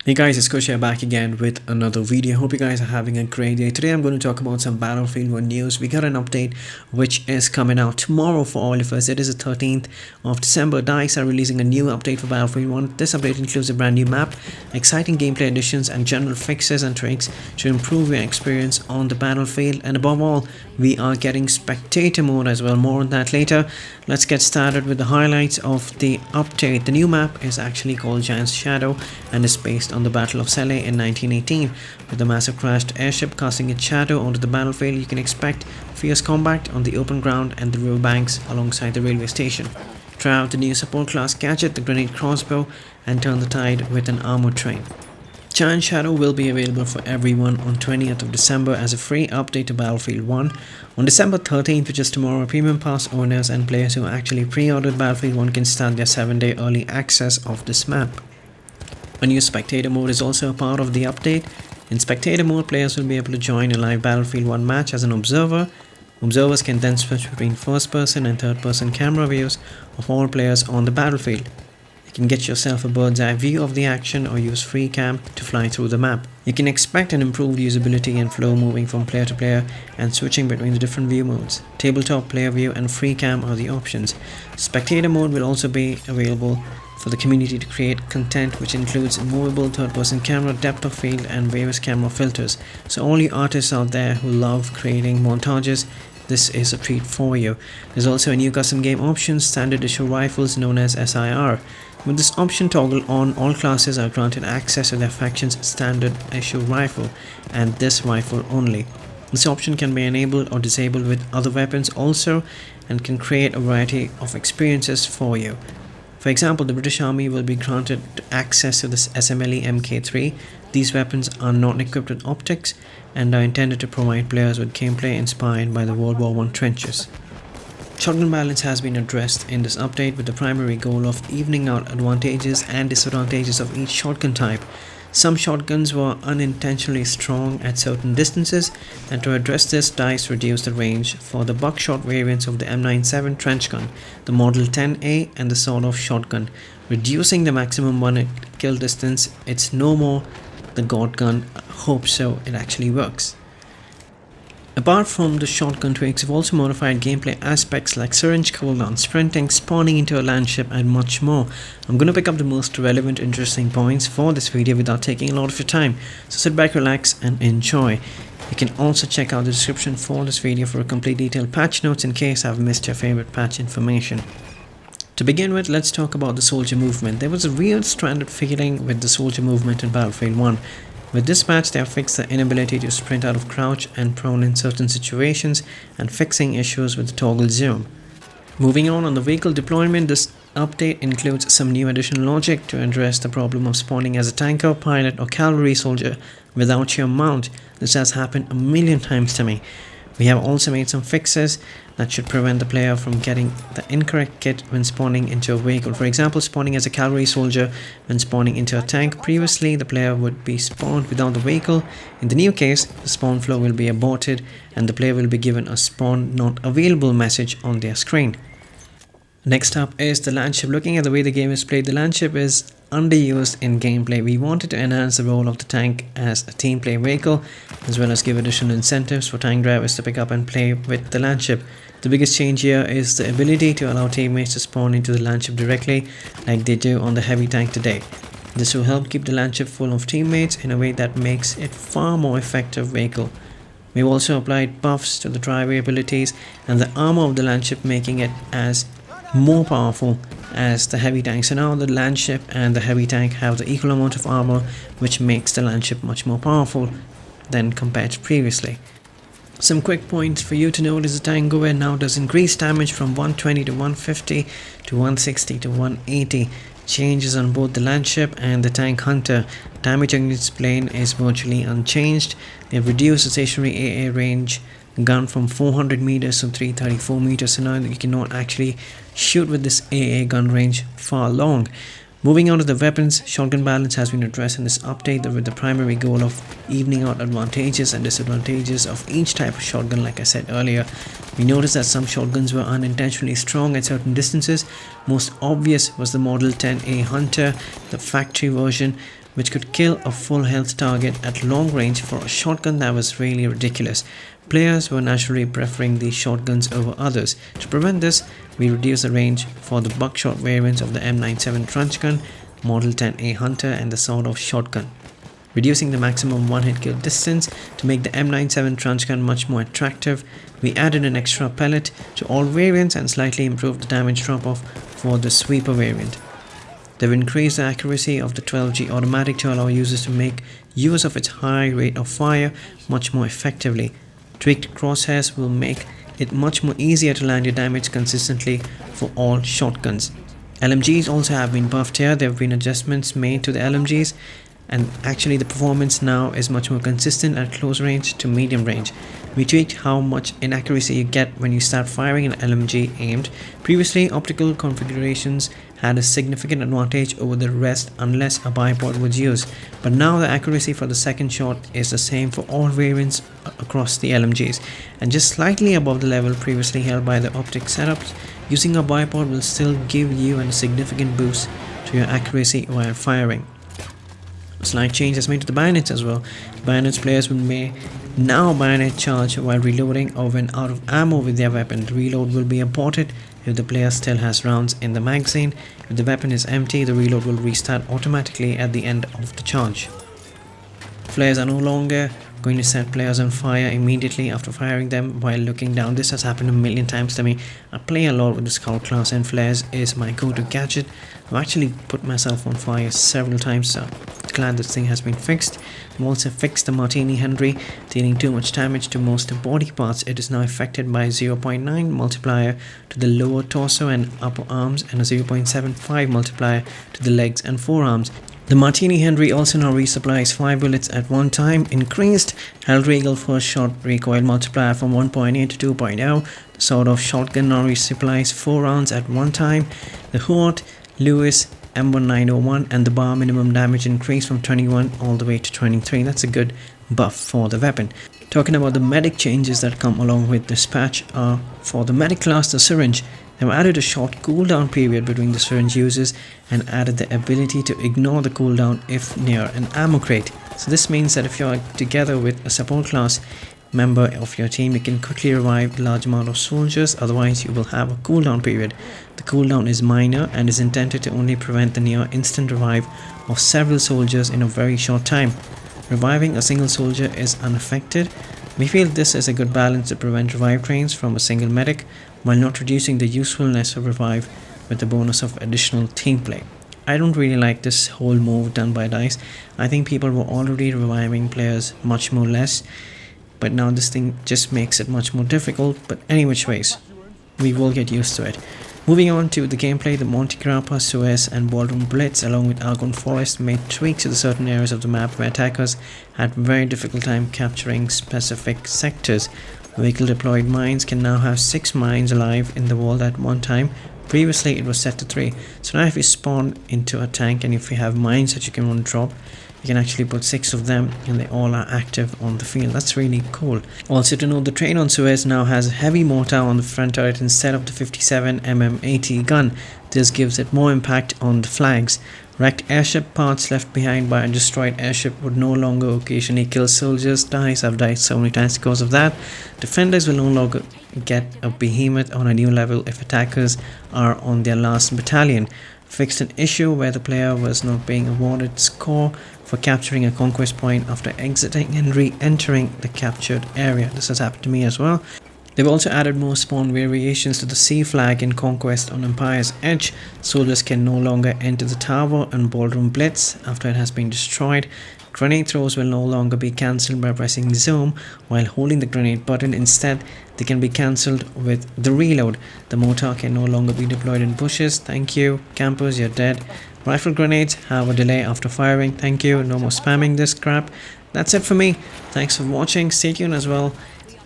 Hey guys, it's Kush here back again with another video. Hope you guys are having a great day. Today I'm going to talk about some Battlefield 1 news. We got an update which is coming out tomorrow for all of us. It is the 13th of December. DICE are releasing a new update for Battlefield 1. This update includes a brand new map, exciting gameplay additions and general fixes and tricks to improve your experience on the battlefield. And above all, we are getting spectator mode as well. More on that later. Let's get started with the highlights of the update. The new map is actually called Giant's Shadow and is based on the Battle of Salé in 1918. With the massive crashed airship casting its shadow onto the battlefield, you can expect fierce combat on the open ground and the riverbanks alongside the railway station. Try out the new support class gadget, the grenade crossbow, and turn the tide with an armored train. Giant Shadow will be available for everyone on 20th of December as a free update to Battlefield 1. On December 13th, which is tomorrow, Premium Pass owners and players who actually pre-ordered Battlefield 1 can start their 7-day early access of this map. A new spectator mode is also a part of the update. In spectator mode, players will be able to join a live Battlefield 1 match as an observer. Observers can then switch between first-person and third-person camera views of all players on the battlefield. You can get yourself a bird's eye view of the action or use free cam to fly through the map. You can expect an improved usability and flow moving from player to player and switching between the different view modes. Tabletop, player view and free cam are the options. Spectator mode will also be available for the community to create content which includes movable third-person camera, depth of field and various camera filters. So all you artists out there who love creating montages, this is a treat for you. There's also a new custom game option, standard issue rifles known as SIR. With this option toggled on, all classes are granted access to their faction's standard issue rifle and this rifle only. This option can be enabled or disabled with other weapons also and can create a variety of experiences for you. For example, the British Army will be granted access to this SMLE Mk3. These weapons are not equipped with optics and are intended to provide players with gameplay inspired by the World War I trenches. Shotgun balance has been addressed in this update with the primary goal of evening out advantages and disadvantages of each shotgun type. Some shotguns were unintentionally strong at certain distances, and to address this, DICE reduced the range for the buckshot variants of the M97 trench gun, the Model 10A and the sawed-off shotgun, reducing the maximum one kill distance. It's no more the God gun. Hope so it actually works. Apart from the shotgun tweaks, we've also modified gameplay aspects like syringe cooldown, sprinting, spawning into a land ship and much more. I'm going to pick up the most relevant, interesting points for this video without taking a lot of your time. So sit back, relax and enjoy. You can also check out the description for this video for a complete detailed patch notes in case I've missed your favorite patch information. To begin with, let's talk about the soldier movement. There was a real stranded feeling with the soldier movement in Battlefield 1. With this patch, they have fixed the inability to sprint out of crouch and prone in certain situations and fixing issues with the toggle zoom. Moving on the vehicle deployment, this update includes some new additional logic to address the problem of spawning as a tanker, pilot or cavalry soldier without your mount. This has happened a million times to me. We have also made some fixes that should prevent the player from getting the incorrect kit when spawning into a vehicle. For example, spawning as a cavalry soldier when spawning into a tank. Previously, the player would be spawned without the vehicle. In the new case, the spawn flow will be aborted and the player will be given a spawn not available message on their screen. Next up is the land ship. Looking at the way the game is played, the land ship is underused in gameplay. We wanted to enhance the role of the tank as a team play vehicle, as well as give additional incentives for tank drivers to pick up and play with the land ship. The biggest change here is the ability to allow teammates to spawn into the land ship directly like they do on the heavy tank today. This will help keep the land ship full of teammates in a way that makes it far more effective vehicle. We've also applied buffs to the driving abilities and the armor of the land ship, making it as more powerful as the heavy tank. So now the land ship and the heavy tank have the equal amount of armor, which makes the land ship much more powerful than compared to previously. Some quick points for you to note is the Tango Wear now does increase damage from 120 to 150 to 160 to 180. Changes on both the land ship and the tank hunter. Damage on its plane is virtually unchanged. They have reduced the stationary AA range gun from 400 meters to 334 meters, so now you cannot actually shoot with this AA gun range far long. Moving on to the weapons, shotgun balance has been addressed in this update with the primary goal of evening out advantages and disadvantages of each type of shotgun. Like I said earlier, we noticed that some shotguns were unintentionally strong at certain distances. Most obvious was the Model 10A Hunter, the factory version, which could kill a full health target at long range. For a shotgun, that was really ridiculous. Players were naturally preferring these shotguns over others. To prevent this, we reduced the range for the buckshot variants of the M97 Trunch Gun, Model 10A Hunter and the sawed-off shotgun, reducing the maximum one-hit kill distance. To make the M97 Trunch Gun much more attractive, we added an extra pellet to all variants and slightly improved the damage drop-off for the sweeper variant. They've increased the accuracy of the 12G automatic to allow users to make use of its high rate of fire much more effectively. Tweaked crosshairs will make it much more easier to land your damage consistently for all shotguns. LMGs also have been buffed here. There have been adjustments made to the LMGs, and actually the performance now is much more consistent at close range to medium range. We tweaked how much inaccuracy you get when you start firing an LMG aimed. Previously, optical configurations had a significant advantage over the rest unless a bipod was used, but now the accuracy for the second shot is the same for all variants across the LMGs and just slightly above the level previously held by the optic setups. Using a bipod will still give you a significant boost to your accuracy while firing. A slight change has made to the bayonets as well. Bayonets players may now bayonet charge while reloading or when out of ammo with their weapon. The reload will be aborted if the player still has rounds in the magazine. If the weapon is empty, the reload will restart automatically at the end of the charge. Flares are no longer going to set players on fire immediately after firing them while looking down. This has happened a million times to me. I play a lot with the scout class and flares is my go-to gadget. I've actually put myself on fire several times, so glad this thing has been fixed. I've also fixed the Martini Henry, dealing too much damage to most body parts. It is now affected by 0.9 multiplier to the lower torso and upper arms and a 0.75 multiplier to the legs and forearms. The Martini Henry also now resupplies 5 bullets at one time. Increased Hellregal first shot recoil multiplier from 1.8 to 2.0. The sawed-off shotgun now resupplies 4 rounds at one time. The Huot Lewis M1901 and the bar minimum damage increased from 21 all the way to 23. That's a good buff for the weapon. Talking about the medic changes that come along with this patch are for the medic class, the syringe. They've added a short cooldown period between the syringe uses and added the ability to ignore the cooldown if near an ammo crate. So this means that if you're together with a support class member of your team, you can quickly revive a large amount of soldiers, otherwise you will have a cooldown period. The cooldown is minor and is intended to only prevent the near instant revive of several soldiers in a very short time. Reviving a single soldier is unaffected. We feel this is a good balance to prevent revive trains from a single medic while not reducing the usefulness of revive with the bonus of additional team play. I don't really like this whole move done by DICE. I think people were already reviving players much more less, but now this thing just makes it much more difficult. But any which ways, we will get used to it. Moving on to the gameplay, the Monte Grappa, Suez and Ballroom Blitz along with Argonne Forest made tweaks to the certain areas of the map where attackers had very difficult time capturing specific sectors. Vehicle deployed mines can now have 6 mines alive in the world at one time. Previously it was set to 3. So now if you spawn into a tank and if you have mines that you can want to drop, you can actually put 6 of them and they all are active on the field. That's really cool. Also to note, the train on Suez now has a heavy mortar on the front turret instead of the 57mm AT gun. This gives it more impact on the flags. Wrecked airship parts left behind by a destroyed airship would no longer occasionally kill soldiers. DICE have died so many times because of that. Defenders will no longer get a behemoth on a new level if attackers are on their last battalion. Fixed an issue where the player was not being awarded score for capturing a conquest point after exiting and re-entering the captured area. This has happened to me as well. They've also added more spawn variations to the sea flag in Conquest on Empire's Edge. Soldiers can no longer enter the tower on Ballroom Blitz after it has been destroyed. Grenade throws will no longer be cancelled by pressing zoom while holding the grenade button. Instead, they can be cancelled with the reload. The mortar can no longer be deployed in bushes. Thank you. Campers, you're dead. Rifle grenades have a delay after firing. Thank you. No more spamming this crap. That's it for me. Thanks for watching. Stay tuned as well.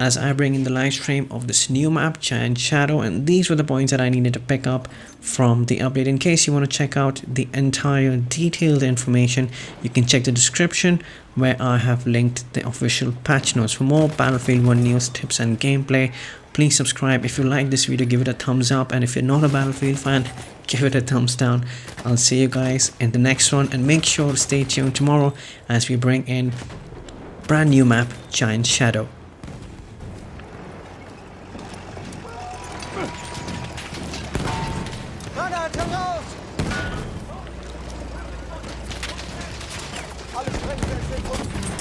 as I bring in the live stream of this new map, Giant Shadow, and these were the points that I needed to pick up from the update. In case you want to check out the entire detailed information, you can check the description where I have linked the official patch notes. For more Battlefield 1 news, tips and gameplay, please subscribe. If you like this video, give it a thumbs up, and if you're not a Battlefield fan, give it a thumbs down. I'll see you guys in the next one, and make sure to stay tuned tomorrow as we bring in brand new map, Giant Shadow. Alle Stränge sind